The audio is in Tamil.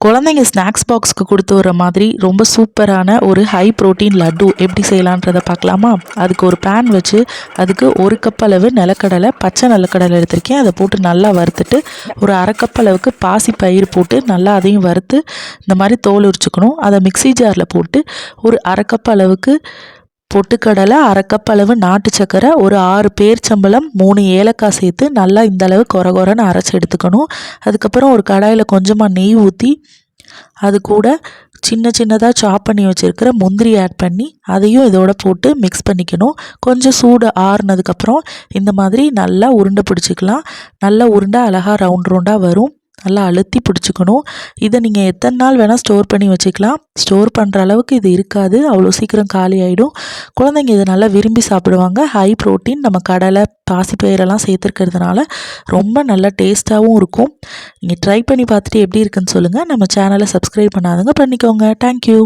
குழந்தைங்க ஸ்நாக்ஸ் பாக்ஸ்க்கு கொடுத்து வர மாதிரி ரொம்ப சூப்பரான ஒரு ஹை ப்ரோட்டீன் லட்டு எப்படி செய்யலான்றதை பார்க்கலாமா? அதுக்கு ஒரு பேன் வச்சு அதுக்கு 1 கப் அளவு நிலக்கடலை, பச்சை நிலக்கடலை எடுத்திருக்கேன். அதை போட்டு நல்லா வறுத்துட்டு ஒரு 1/2 கப் அளவுக்கு பாசி பயிர் போட்டு நல்லா அதையும் வறுத்து இந்த மாதிரி தோல் உரிச்சுக்கணும். அதை மிக்ஸி ஜாரில் போட்டு ஒரு 1/2 கப் அளவுக்கு பொட்டுக்கடலை, 1/2 கப் அளவு நாட்டு சக்கரை, ஒரு 6 பேரிச்சம்பழம், 3 ஏலக்காய் சேர்த்து நல்லா இந்த அளவு கொரகொரன்னு அரைச்சி எடுத்துக்கணும். அதுக்கப்புறம் ஒரு கடாயில் கொஞ்சமாக நெய் ஊற்றி அது கூட சின்ன சின்னதாக சாப் பண்ணி வச்சுருக்கிற முந்திரி ஆட் பண்ணி அதையும் இதோட போட்டு மிக்ஸ் பண்ணிக்கணும். கொஞ்சம் சூடு ஆறுனதுக்கப்புறம் இந்த மாதிரி நல்லா உருண்டை பிடிச்சிக்கலாம். நல்லா உருண்டை அழகாக ரவுண்டாக வரும். நல்லா அழுத்தி பிடிச்சிக்கணும். இதை நீங்கள் எத்தனை நாள் வேணால் ஸ்டோர் பண்ணி வச்சுக்கலாம். ஸ்டோர் பண்ணுற அளவுக்கு இது இருக்காது, அவ்வளோ சீக்கிரம் காலி ஆகிடும். குழந்தைங்க இதை நல்லா விரும்பி சாப்பிடுவாங்க. ஹை ப்ரோட்டீன், நம்ம கடலை, பாசிப்பயிரெல்லாம் சேர்த்துருக்கிறதுனால ரொம்ப நல்லா டேஸ்ட்டாகவும் இருக்கும். நீங்கள் ட்ரை பண்ணி பார்த்துட்டு எப்படி இருக்குன்னு சொல்லுங்கள். நம்ம சேனலை சப்ஸ்கிரைப் பண்ணாதவங்க பண்ணிக்கோங்க. தேங்க்யூ.